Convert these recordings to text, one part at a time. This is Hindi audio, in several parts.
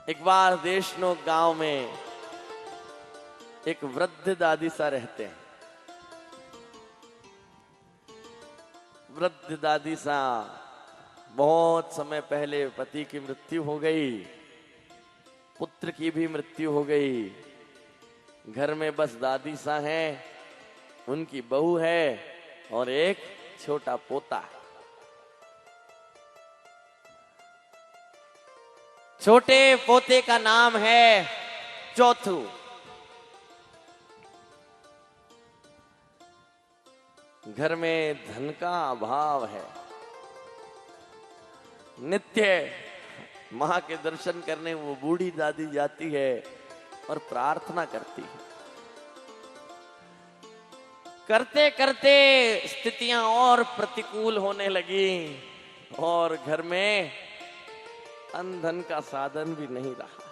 एक बार देशनोक गांव में एक वृद्ध दादी सा रहते हैं। वृद्ध दादी सा बहुत समय पहले पति की मृत्यु हो गई, पुत्र की भी मृत्यु हो गई। घर में बस दादी सा है, उनकी बहू है और एक छोटा पोता है। छोटे पोते का नाम है चौथू। घर में धन का अभाव है। नित्य मां के दर्शन करने वो बूढ़ी दादी जाती है और प्रार्थना करती है। करते करते स्थितियां और प्रतिकूल होने लगी और घर में अन्न धन का साधन भी नहीं रहा।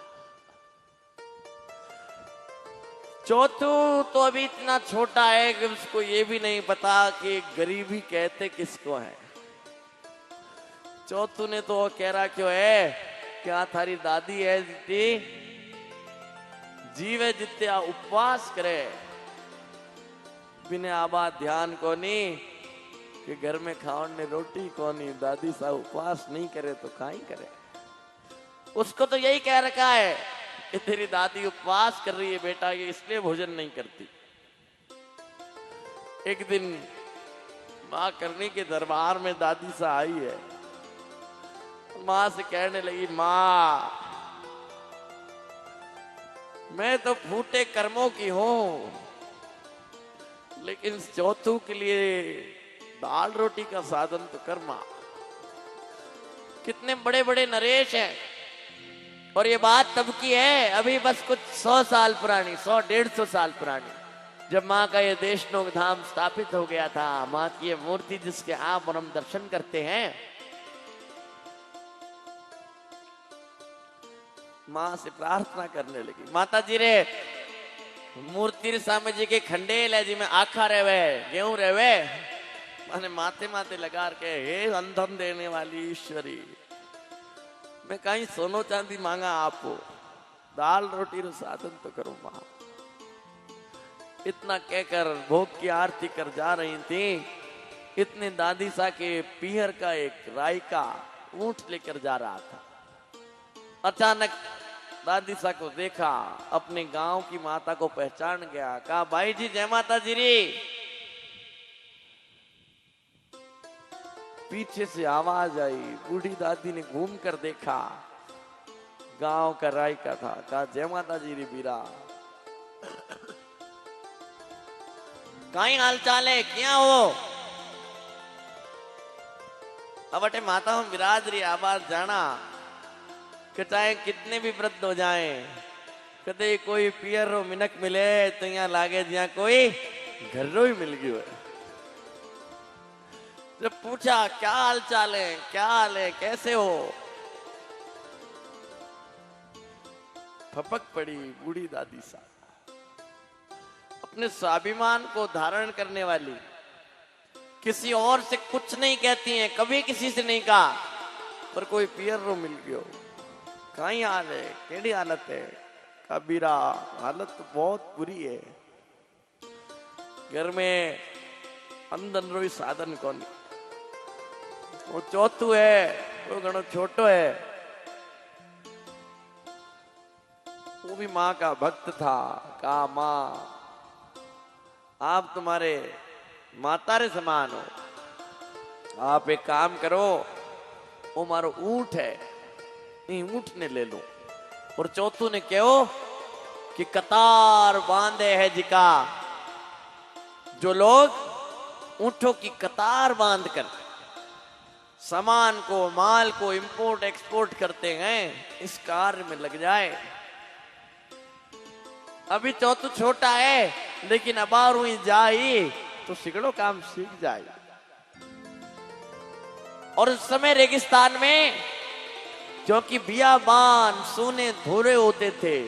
चौथू तो अभी इतना छोटा है कि उसको ये भी नहीं पता कि गरीबी कहते किसको है। चौथू ने तो कह रहा क्यों है, क्या थारी दादी है जितनी जीवे जित्या उपवास करे, बिना आबाद ध्यान कोनी कि घर में खाने रोटी कोनी, दादी सा उपवास नहीं करे तो काई करे। उसको तो यही कह रखा है कि तेरी दादी उपवास कर रही है बेटा, ये इसलिए भोजन नहीं करती। एक दिन मां करनी के दरबार में दादी सा आई है। मां से कहने लगी, मां मैं तो फूटे कर्मों की हूं, लेकिन चौथू के लिए दाल रोटी का साधन तो कर मां। कितने बड़े बड़े नरेश हैं, और ये बात तब की है, अभी बस कुछ 100 साल पुरानी, 100-150 साल पुरानी, जब माँ का ये देशनोक धाम स्थापित हो गया था। माँ की ये मूर्ति जिसके आप और हम दर्शन करते हैं, माँ से प्रार्थना करने लगी, माता जी रे मूर्ति सामे जी के खंडेल है जी में आखा रहवे गेहूं रहवे, माने माथे माथे लगा के, हे अंधन देने वाली ईश्वरी, मैं कहीं सोनो चांदी मांगा आपको, दाल रोटी रो साधन तो करो मां। इतना कहकर भोग की आरती कर जा रही थी, इतने दादी सा के पीहर का एक राय का ऊंट लेकर जा रहा था। अचानक दादी सा को देखा, अपने गांव की माता को पहचान गया, कहा भाई जी जय माता जी री। पीछे से आवाज आई, बूढ़ी दादी ने घूम कर देखा, गांव का राय का था। कहा जय माता जी री बीरा, कहीं हाल चाल है, क्या हो? अब अटे माता हम विराज रही, आवाज जाना कि चाहे कितने भी वृद्ध हो जाएं, कदे कोई पियर रो मिनक मिले तो यहाँ लागे जहाँ कोई घर्रो ही मिल गयो है। जब पूछा क्या हाल चाल है, क्या हाल है, कैसे हो, फपक पड़ी बूढ़ी दादी सा। अपने स्वाभिमान को धारण करने वाली, किसी और से कुछ नहीं कहती हैं, कभी किसी से नहीं कहा, पर कोई पियर रो मिल गयो, कहीं हाल है, केड़ी हालत है? कबीरा हालत तो बहुत बुरी है, घर में अंदन रो साधन कौन। वो चौथू है, वो घणो छोटो है, वो भी माँ का भक्त था। कहा माँ आप तुम्हारे माता रे समान हो, आप एक काम करो, वो मारो ऊंट है, ऊंट ने ले लो। और चौथू ने कहो कि कतार बांधे है जिका, जो लोग ऊंटों की कतार बांधकर सामान को, माल को इंपोर्ट एक्सपोर्ट करते हैं, इस कार्य में लग जाए। अभी चौथू छोटा है, लेकिन अबार हुई जाई तो सिगड़ो काम सीख जाए। और उस समय रेगिस्तान में, क्योंकि बियाबान सोने धोरे होते थे,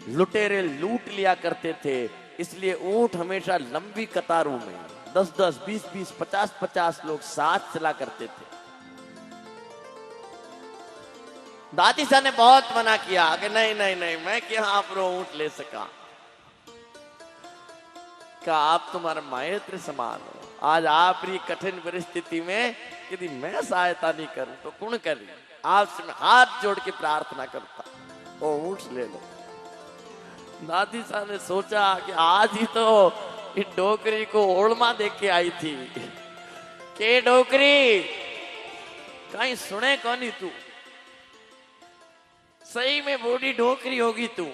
लुटेरे लूट लिया करते थे, इसलिए ऊंट हमेशा लंबी कतारों में 10-10, 20-20, 50-50 लोग साथ चला करते थे। दादी सा ने बहुत मना किया कि नहीं नहीं नहीं, मैं क्या आप रो ऊंट ले सका। कहा आप तुम्हारा मायत्र समान हो, आज आप ये कठिन परिस्थिति में यदि मैं सहायता नहीं करूं तो कौन करी। आपसे मैं हाथ जोड़ के प्रार्थना करता, वो ऊंट ले लो। दादी सा ने सोचा कि आज ही तो इस डोकरी को ओढ़मा देख के आई थी के डोकरी कहीं सुने कौन ही तू, सही में बूढ़ी डोकरी होगी तू।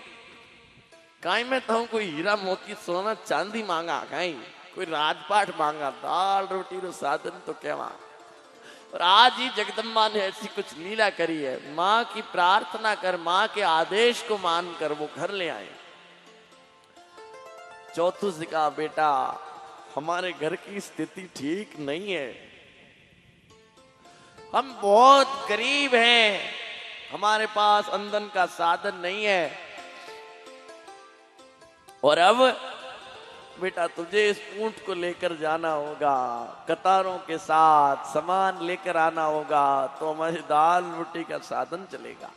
कहीं मैं तो कोई हीरा मोती सोना चांदी मांगा, कहीं कोई राजपाट मांगा, दाल रोटी रो साधन तो क्या मांगा। और आज ही जगदम्बा ने ऐसी कुछ लीला करी है। माँ की प्रार्थना कर, माँ के आदेश को मान कर वो घर ले आए। चौथू से कहा बेटा हमारे घर की स्थिति ठीक नहीं है, हम बहुत गरीब हैं, हमारे पास आमदन का साधन नहीं है, और अब बेटा तुझे इस ऊंट को लेकर जाना होगा, कतारों के साथ सामान लेकर आना होगा, तो हमारी दाल रोटी का साधन चलेगा।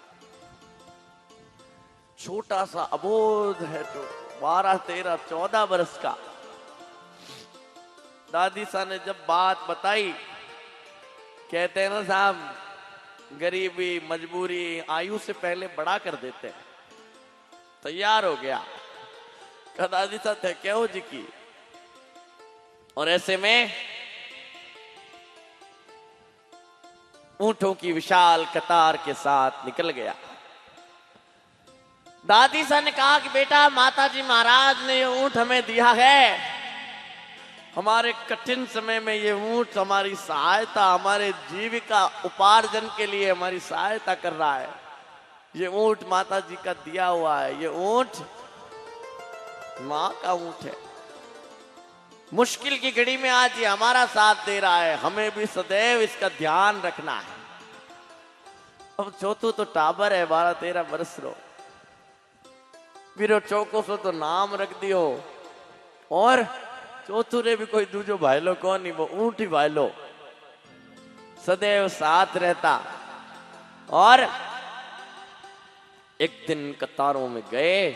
छोटा सा अबोध है तो 12, 13, 14 वर्ष का। दादी सा ने जब बात बताई, कहते हैं ना साहब गरीबी मजबूरी आयु से पहले बड़ा कर देते हैं। तैयार हो गया, कहा दादी सा थे क्या हो जी की। और ऐसे में ऊंटों की विशाल कतार के साथ निकल गया। दादी सा ने कहा कि बेटा माताजी महाराज ने ये ऊंट हमें दिया है, हमारे कठिन समय में ये ऊंट हमारी सहायता, हमारे जीविका उपार्जन के लिए हमारी सहायता कर रहा है। ये ऊंट माताजी का दिया हुआ है, ये ऊंट माँ का ऊंट है। मुश्किल की घड़ी में आज ये हमारा साथ दे रहा है, हमें भी सदैव इसका ध्यान रखना है। अब चौथू तो टाबर है, 12, 13 वर्ष रो, फिर चौको सो तो नाम रख दियो। और चौथू रे भी कोई दूजो भाईलो कौन नहीं, वो ऊंट ही भाईलो, सदैव साथ रहता। और एक दिन कतारों में गए,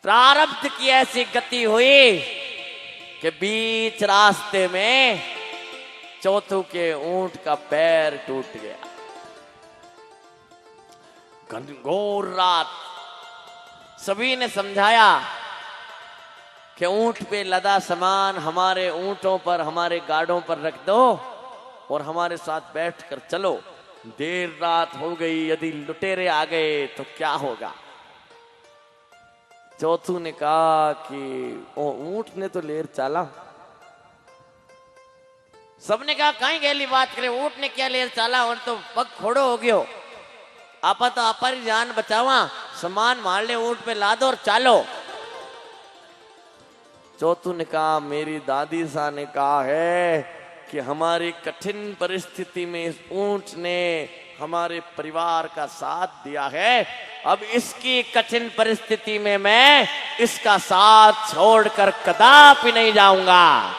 प्रारब्ध की ऐसी गति हुई कि बीच रास्ते में चौथू के ऊंट का पैर टूट गया। घनघोर रात, सभी ने समझाया कि ऊंट पे लदा सामान हमारे ऊंटों पर, हमारे गाड़ों पर रख दो और हमारे साथ बैठकर चलो। देर रात हो गई, यदि लुटेरे आ गए तो क्या होगा। चौथू ने कहा कि ओ ऊंट ने तो लेर चाला। सबने कहा कहीं गैली बात करे, ऊंट ने क्या लेर चाला, और तो पग खोड़ो हो गयो, आपा तो आपा ही जान बचावा, सामान मार ले ऊंट पे लादो और चालो। चौथू ने कहा मेरी दादी सा ने कहा है कि हमारी कठिन परिस्थिति में इस ऊंट ने हमारे परिवार का साथ दिया है, अब इसकी कठिन परिस्थिति में मैं इसका साथ छोड़कर कदापि नहीं जाऊंगा।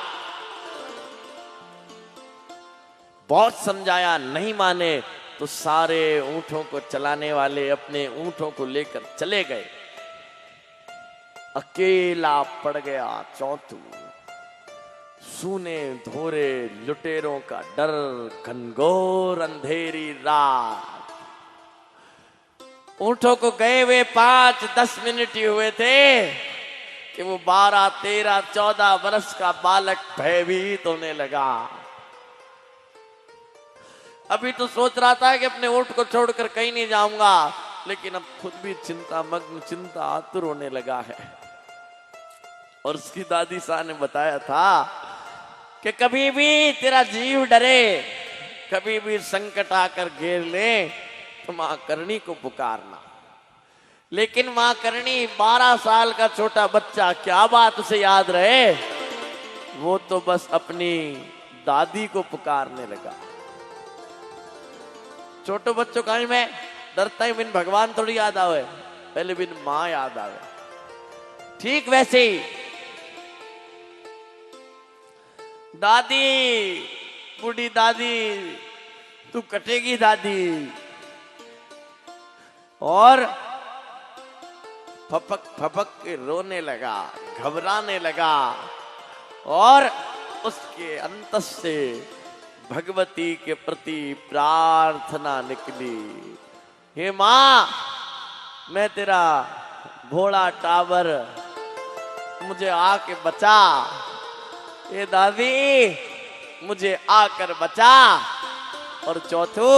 बहुत समझाया, नहीं माने तो सारे ऊंटों को चलाने वाले अपने ऊंटों को लेकर चले गए। अकेला पड़ गया चौथू। सूने धोरे लुटेरों का डर, घनघोर अंधेरी रात। ऊंटों को गए हुए 5-10 मिनट ही हुए थे कि वो 12, 13, 14 वर्ष का बालक भयभीत होने लगा। अभी तो सोच रहा था कि अपने ऊंट को छोड़कर कहीं नहीं जाऊंगा, लेकिन अब खुद भी चिंता मग्न, चिंता आतुर होने लगा है। और उसकी दादी सा ने बताया था कि कभी भी तेरा जीव डरे, कभी भी संकट आकर घेर ले तो मां करणी को पुकारना। लेकिन मां करणी 12 साल का छोटा बच्चा, क्या बात उसे याद रहे, वो तो बस अपनी दादी को पुकारने लगा। छोटो बच्चों का ही मैं डरता ही बिन भगवान थोड़ी याद आवे, पहले बिन मां याद आवे। ठीक वैसे ही दादी, बूढ़ी दादी, तू कटेगी दादी, और फपक फपक के रोने लगा, घबराने लगा और उसके अंत से भगवती के प्रति प्रार्थना निकली, हे मां, मैं तेरा भोला टावर, मुझे आके बचा, ये दादी मुझे आकर बचा। और चौथो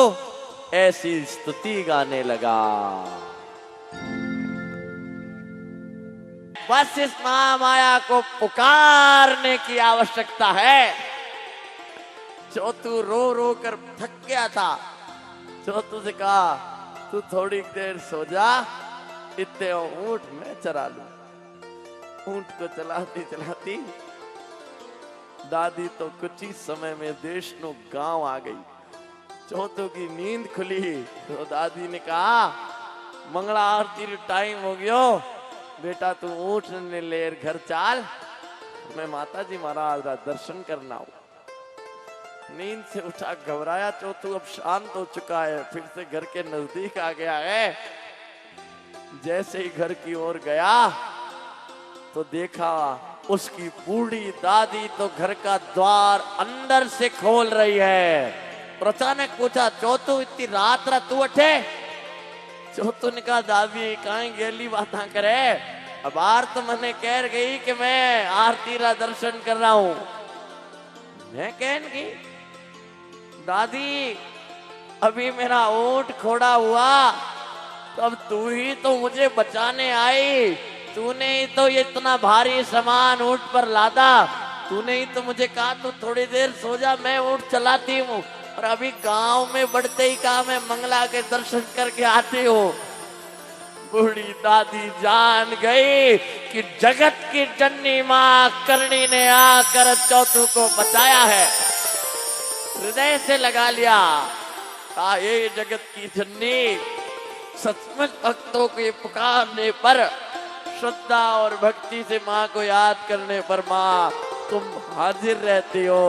ऐसी स्तुति गाने लगा। बस इस महामाया को पुकारने की आवश्यकता है। चौथू रो रो कर थक गया था। चौथू से कहा, तू थोड़ी देर सो जा, इतने ऊंट मैं चरा लूं। ऊंट को चलाती चलाती दादी तो कुछ ही समय में देश नो गांव आ गई। चौथू की नींद खुली तो दादी ने कहा, मंगला आरती टाइम हो गयो, बेटा तू ऊंट ने लेर घर चाल, मैं माता जी महाराज का दर्शन करना हूं। नींद से उठा, घबराया चौथू अब शांत हो चुका है, फिर से घर के नजदीक आ गया है। जैसे ही घर की ओर गया तो देखा उसकी बूढ़ी दादी तो घर का द्वार अंदर से खोल रही है। और अचानक पूछा, चौथू इतनी रात तू उठे? चौथू ने कहा, दादी कहीं गेली बात करे, अब आर तो मैंने कह गई कि मैं आरती रा दर्शन कर रहा हूं। मैं कहन की दादी अभी मेरा ऊंट खोड़ा हुआ, तब तू ही तो मुझे बचाने आई, तूने ही तो ये इतना भारी सामान ऊंट पर लादा, तूने ही तो मुझे कहा तू थोड़ी देर सो जा, मैं ऊंट चलाती हूँ। और अभी गांव में बढ़ते ही कहा मैं मंगला के दर्शन करके आती हूँ। बूढ़ी दादी जान गई कि जगत की जननी मां करणी ने आकर चौथू को बचाया है। हृदय से लगा लिया, कहा ये जगत की जननी, सचमुच भक्तों के पुकारने पर, श्रद्धा और भक्ति से माँ को याद करने पर माँ तुम हाजिर रहती हो।